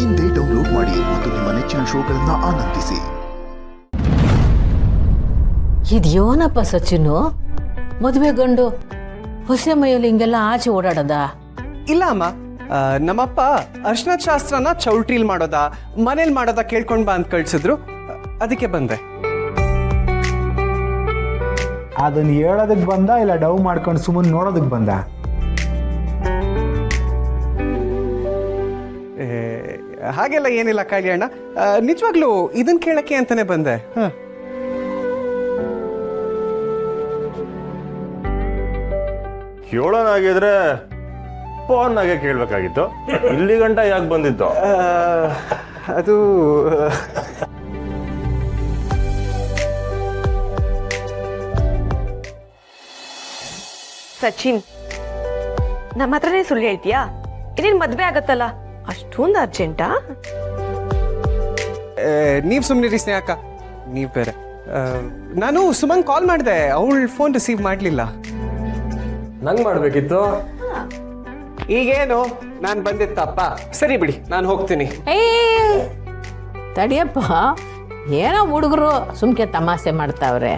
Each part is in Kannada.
ಇಂದೇ ಡೌನ್ಲೋಡ್ ಮಾಡಿ ಮತ್ತು ನಿಮ್ಮ ನೆಚ್ಚಿನ ಶೋಗಳನ್ನು ಆನಂದಿಸಿ. ಇದ್ಯೋನಪ್ಪ ಸಚಿನು, ಮದುವೆ ಗಂಡು ಹೊಸ ಮೈಯಲ್ಲಿ ಹಿಂಗೆಲ್ಲ ಆಚೆ ಓಡಾಡದ? ಇಲ್ಲ ಅಮ್ಮ, ನಮ್ಮಪ್ಪ ಅರ್ಶಿನ ಶಾಸ್ತ್ರನ ಚೌಲ್ಟ್ರಿಲ್ ಮಾಡೋದ ಮನೇಲಿ ಮಾಡೋದ ಕೇಳ್ಕೊಂಡ್ ಬಾ ಅಂತ ಕಳ್ಸಿದ್ರು, ಅದಕ್ಕೆ ಬಂದೆ. ಅದನ್ನ ಹೇಳೋದಕ್ಕೆ ಬಂದ ಇಲ್ಲ ಡವ್ ಮಾಡ್ಕೊಂಡು ಸುಮ್ಮನೆ ನೋಡೋದಕ್ಕೆ ಬಂದ? ಹಾಗೆಲ್ಲ ಏನಿಲ್ಲ ಕಲ್ಯಾಣ, ನಿಜವಾಗ್ಲೂ ಇದನ್ ಕೇಳಕ್ಕೆ ಅಂತಾನೆ ಬಂದೆ. ಕೇಳೋನಾಗಿದ್ರೆ ಫೋನ್ನಾಗೆ ಕೇಳಬೇಕಾಗಿತ್ತು, ಇಲ್ಲಿ ಗಂಟ ಯಾಕೆ ಬಂದಿತ್ತು? ಅದು ಸಚಿನ್, ನಮ್ಮ ಹತ್ರನೇ ಸುಳ್ಳು ಹೇಳ್ತೀಯಾ? ಇನ್ನೇನು ಮದ್ವೆ ಆಗತ್ತಲ್ಲ, ಅಷ್ಟೊಂದು ಅರ್ಜೆಂಟಾ? ನೀವ್ ಸುಮ್ನಿರಿ ಸ್ನೇಹಕ್ಕ, ನೀವ್ ಬೇರೆ. ನಾನು ಸುಮಂಗ್ ಕಾಲ್ ಮಾಡಿದೆ, ಅವಳು ಫೋನ್ ರಿಸೀವ್ ಮಾಡ್ಲಿಲ್ಲ. ನಂಗೆ ಮಾಡ್ಬೇಕಿತ್ತು. ಈಗೇನು ನಾನು ಬಂದಿತ್ತಪ್ಪ, ಸರಿ ಬಿಡಿ, ನಾನು ಹೋಗ್ತೀನಿ. ತಡಿಯಪ್ಪ, ಏನೋ ಹುಡುಗರು ಸುಮ್ಕೆ ತಮಾಷೆ ಮಾಡ್ತಾವ್ರೆ.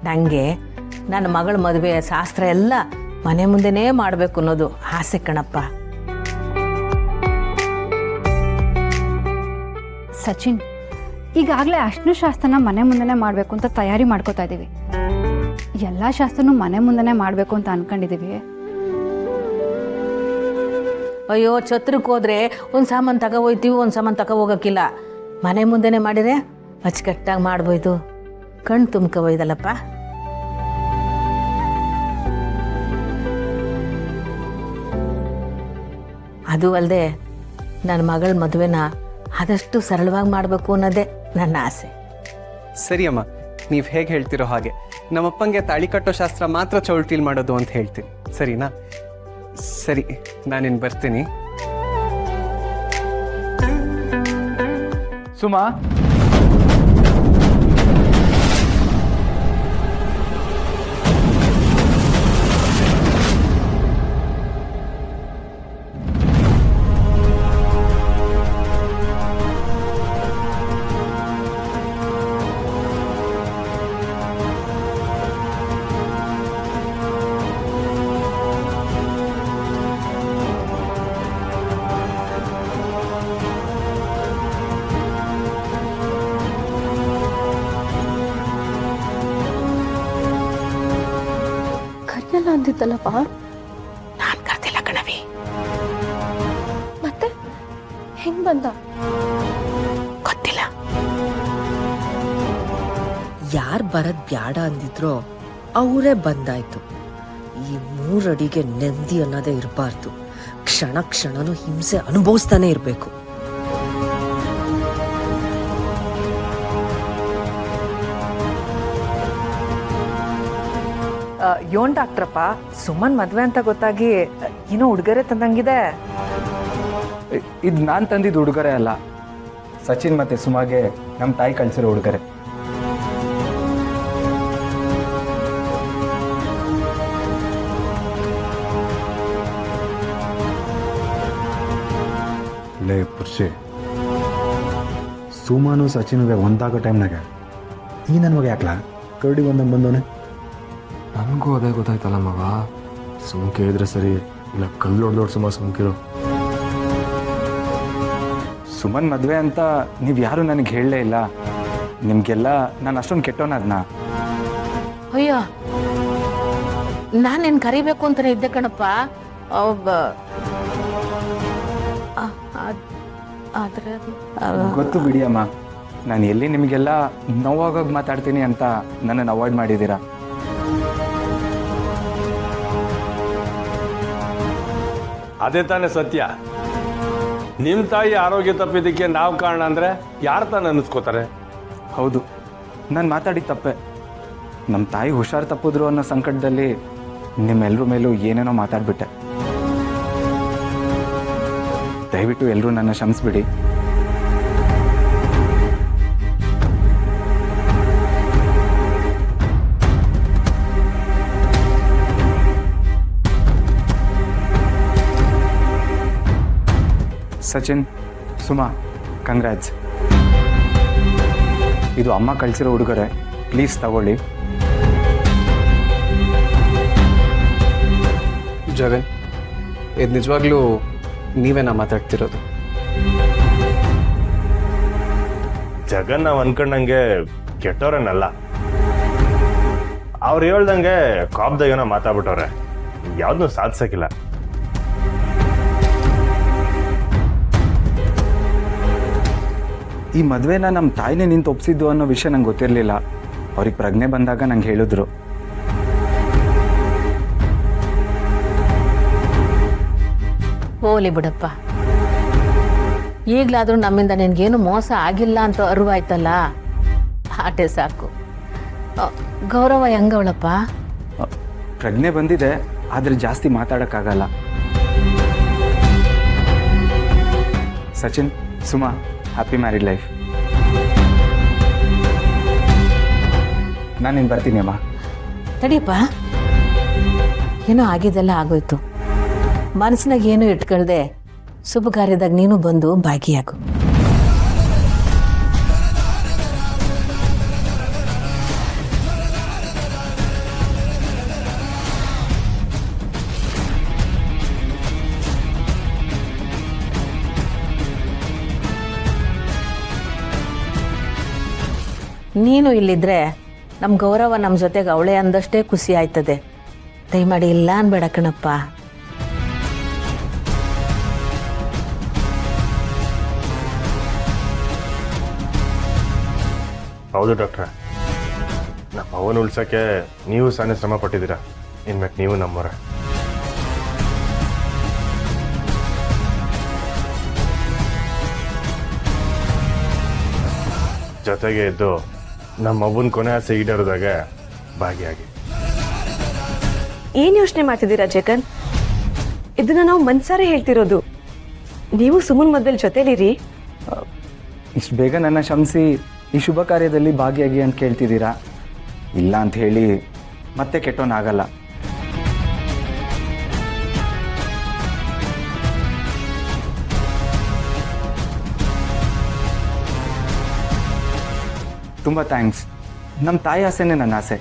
ನಂಗೆ ನನ್ನ ಮಗಳ ಮದುವೆ ಶಾಸ್ತ್ರ ಎಲ್ಲ ಮನೆ ಮುಂದೆನೇ ಮಾಡಬೇಕು ಅನ್ನೋದು ಆಸೆ ಕಣಪ್ಪ. ಸಚಿನ್, ಈಗಾಗಲೇ ಅರ್ಶಿನ ಶಾಸ್ತ್ರನ ಮನೆ ಮುಂದೆನೇ ಮಾಡಬೇಕು ಅಂತ ತಯಾರಿ ಮಾಡ್ಕೋತಾ ಇದ್ದೀವಿ. ಎಲ್ಲ ಶಾಸ್ತ್ರನೂ ಮನೆ ಮುಂದೆನೇ ಮಾಡಬೇಕು ಅಂತ ಅನ್ಕೊಂಡಿದ್ದೀವಿ. ಅಯ್ಯೋ, ಛತ್ರಕ್ಕೆ ಹೋದ್ರೆ ಒಂದು ಸಾಮಾನು ತಗೋ ಹೋಯ್ತೀವಿ, ಒಂದು ಸಾಮಾನು ತಗೋ ಹೋಗೋಕ್ಕಿಲ್ಲ. ಮನೆ ಮುಂದೆನೇ ಮಾಡಿದ್ರೆ ಅಚ್ಚುಕಟ್ಟಾಗಿ ಮಾಡ್ಬೋದು. ಕಣ್ಣು ತುಂಬ್ಕೊ ಒಯ್ದಲ್ಲಪ್ಪ. ಅದು ಅಲ್ಲದೆ ನನ್ನ ಮಗಳ ಮದುವೆನ ಆದಷ್ಟು ಸರಳವಾಗಿ ಮಾಡಬೇಕು ಅನ್ನೋದೇ ನನ್ನ ಆಸೆ. ಸರಿ ಅಮ್ಮ, ನೀವು ಹೇಗೆ ಹೇಳ್ತಿರೋ ಹಾಗೆ ನಮ್ಮಪ್ಪಂಗೆ ತಾಳಿ ಕಟ್ಟೋ ಶಾಸ್ತ್ರ ಮಾತ್ರ ಚೌಲ್ಟ್ರಿಲ್ ಮಾಡೋದು ಅಂತ ಹೇಳ್ತೀನಿ, ಸರಿನಾ? ಸರಿ, ನಾನಿನ್ ಬರ್ತೀನಿ. ಸುಮಾ, ಕರೆಯಲ್ಲ ಅಂದಿದ್ದಲ್ಲಪ್ಪ? ನಾನು ಕರ್ತಿಲ್ಲ ಕಣವಿ. ಮತ್ತೆ ಹೆಂಗ್ ಬಂದ? ಗೊತ್ತಿಲ್ಲ. ಯಾರು ಬರದ್ ಬ್ಯಾಡ ಅಂದಿದ್ರೋ ಅವರೇ ಬಂದಾಯ್ತು. ಈ 3 ಅಡಿಗೆ ನೆಮ್ಮದಿ ಅನ್ನೋದೇ ಇರಬಾರ್ದು. ಕ್ಷಣ ಕ್ಷಣನೂ ಹಿಂಸೆ ಅನುಭವಿಸ್ತಾನೆ ಇರಬೇಕು. ಯೋನ್ ಡಾಕ್ಟ್ರಪ್ಪ, ಸುಮನ್ ಮದ್ವೆ ಅಂತ ಗೊತ್ತಾಗಿ ಏನೋ ಉಡುಗೊರೆ ತಂದಂಗಿದೆ. ಇದು ನಾನು ತಂದಿದ್ದು ಉಡುಗೊರೆ ಅಲ್ಲ, ಸಚಿನ್ ಮತ್ತೆ ಸುಮಾಗೆ ನಮ್ಮ ತಾಯಿ ಕಳಿಸಿರೋ ಉಡುಗೊರೆ. ಲೇ ಪುರುಷೆ, ಸುಮಾನು ಸಚಿನ್ಗೆ ಒಂದಾಗೋ ಟೈಮ್ನಾಗ ಈ ನನ್ನ ಮಗ ಯಾಕಲ ಕರಡಿ ಒಂದಂಗೆ ಬಂದವನೆ? ನನಗೂ ಅದೇ ಗೊತ್ತಾಯ್ತಲ್ಲ ಮಗ. ಸುಮ್ಕೆ ಇದ್ರೆ ಸರಿ, ಇಲ್ಲ ಕಲ್ಲೊಡ್ದೋಡ್ ಸುಮ್ಕಿರು. ಸುಮನ್ ಮದುವೆ ಅಂತ ನೀವು ಯಾರು ನನಗೆ ಹೇಳಲೇ ಇಲ್ಲ. ನಿಮಗೆಲ್ಲ ನಾನು ಅಷ್ಟೊಂದು ಕೆಟ್ಟವನದ್ನ? ಅಯ್ಯೋ, ನಾನೇನು ಕರಿಬೇಕು ಅಂತಲೇ ಇದ್ದೆ ಕಣಪ್ಪ. ಆದರೆ ಗೊತ್ತು ಬಿಡಿ ಅಮ್ಮ, ನಾನು ಎಲ್ಲಿ ನಿಮಗೆಲ್ಲ ನೋವಾಗೋಗಿ ಮಾತಾಡ್ತೀನಿ ಅಂತ ನನ್ನನ್ನು ಅವಾಯ್ಡ್ ಮಾಡಿದ್ದೀರಾ. ಅದೇ ತಾನೇ ಸತ್ಯ. ನಿಮ್ಮ ತಾಯಿ ಆರೋಗ್ಯ ತಪ್ಪಿದ್ದಕ್ಕೆ ನಾವು ಕಾರಣ ಅಂದರೆ ಯಾರು ತಾನು ಅನ್ನಿಸ್ಕೋತಾರೆ? ಹೌದು, ನಾನು ಮಾತಾಡಿದ ತಪ್ಪೆ. ನಮ್ಮ ತಾಯಿ ಹುಷಾರು ತಪ್ಪಿದ್ರು ಅನ್ನೋ ಸಂಕಟದಲ್ಲಿ ನಿಮ್ಮೆಲ್ಲರ ಮೇಲೂ ಏನೇನೋ ಮಾತಾಡ್ಬಿಟ್ಟೆ. ದಯವಿಟ್ಟು ಎಲ್ಲರೂ ನನ್ನ ಕ್ಷಮಿಸ್ಬಿಡಿ. ಸಚಿನ್, ಸುಮಾ, ಕಂಗ್ರ್ಯಾಟ್ಸ್. ಇದು ಅಮ್ಮ ಕಳಿಸಿರೋ ಉಡುಗೊರೆ, ಪ್ಲೀಸ್ ತಗೊಳ್ಳಿ. ಜಗನ್, ಇದು ನಿಜವಾಗ್ಲೂ ನೀವೇನಾ ಮಾತಾಡ್ತಿರೋದು? ಜಗನ್ ನಾವು ಅನ್ಕೊಂಡಂಗೆ ಕೆಟ್ಟವ್ರೇನಲ್ಲ. ಅವ್ರು ಹೇಳ್ದಂಗೆ ಕಾಬ್ದಾಗ ಏನೋ ಮಾತಾಡ್ಬಿಟ್ಟವ್ರೆ, ಯಾವ್ದನ್ನೂ ಸಾಧಿಸಕ್ಕಿಲ್ಲ. ಈ ಮದುವೆನ ನಮ್ಮ ತಾಯಿನೇ ನಿಂತು ಒಪ್ಸಿದ್ದು ಅನ್ನೋ ವಿಷಯ ನಂಗೆ ಗೊತ್ತಿರಲಿಲ್ಲ. ಅವ್ರಿಗೆ ಪ್ರಜ್ಞೆ ಬಂದಾಗ ನಂಗೆ ಹೇಳಿದ್ರು. ಹೋಲಿ ಬಿಡಪ್ಪ, ಈಗಲಾದರೂ ನಮ್ಮಿಂದ ನಿನಗೇನು ಮೋಸ ಆಗಿಲ್ಲ ಅಂತ ಅರಿವಾಯ್ತಲ್ಲ, ಆಟೆ ಸಾಕು. ಗೌರವ ಹೆಂಗವಳಪ್ಪ? ಪ್ರಜ್ಞೆ ಬಂದಿದೆ, ಆದರೆ ಜಾಸ್ತಿ ಮಾತಾಡೋಕ್ಕಾಗಲ್ಲ. Sachin, Suma, happy married life. ನಾನಿನ್ನು ಬರ್ತೀನಿ ಅಮ್ಮ. ತಡಿಯಪ್ಪ, ಏನೋ ಆಗಿದ್ದೆಲ್ಲ ಆಗೋಯ್ತು. ಮನಸ್ಸಿನಾಗ ಏನೂ ಇಟ್ಕೊಳ್ದೆ ಶುಭ ಕಾರ್ಯದಾಗ ನೀನು ಬಂದು ಭಾಗಿಯಾಗು. ನೀನು ಇಲ್ಲಿದ್ರೆ ನಮ್ಮ ಗೌರವ ನಮ್ಮ ಜೊತೆಗೆ ಅವಳೇ ಅಂದಷ್ಟೇ ಖುಷಿ ಆಯ್ತದೆ. ದಯಮಾಡಿ ಇಲ್ಲ ಅನ್ಬೇಡ ಕಣಪ್ಪ. ಹೌದು ಡಾಕ್ಟ್ರೆ, ನಮ್ಮ ಅವನು ಉಳ್ಸೋಕ್ಕೆ ನೀವು ಸಣ್ಣ ಶ್ರಮ ಪಟ್ಟಿದ್ದೀರಾ. ಇನ್ಮೇಲೆ ನೀವು ನಮ್ಮವರ. ಜೊತೆಗೆ ಇದ್ದು ನಮ್ಮ ಅವ್ವನ ಕೊನೆ ಆಸೆ ಈಡೇರಿದಾಗ ಭಾಗಿಯಾಗಿ. ಏನ್ ಯೋಚನೆ ಮಾಡ್ತಿದ್ದೀರಾ ಜಗನ್? ಇದನ್ನ ನಾವು ಮನ್ಸಾರೆ ಹೇಳ್ತಿರೋದು. ನೀವು ಸುಮನ್ ಮದ್ವೆಲ್ ಜೊತೆಲಿರಿ. ಇಷ್ಟು ಬೇಗ ನನ್ನ ಕ್ಷಮಿಸಿ ಈ ಶುಭ ಕಾರ್ಯದಲ್ಲಿ ಭಾಗಿಯಾಗಿ ಅಂತ ಕೇಳ್ತಿದ್ದೀರಾ? ಇಲ್ಲ ಅಂತ ಹೇಳಿ ಮತ್ತೆ ಕೆಟ್ಟೋನಾಗಲ್ಲ. ತುಂಬ ಥ್ಯಾಂಕ್ಸ್. ನಮ್ಮ ತಾಯಿ ಆಸೆನೇ ನನ್ನ ಆಸೆ.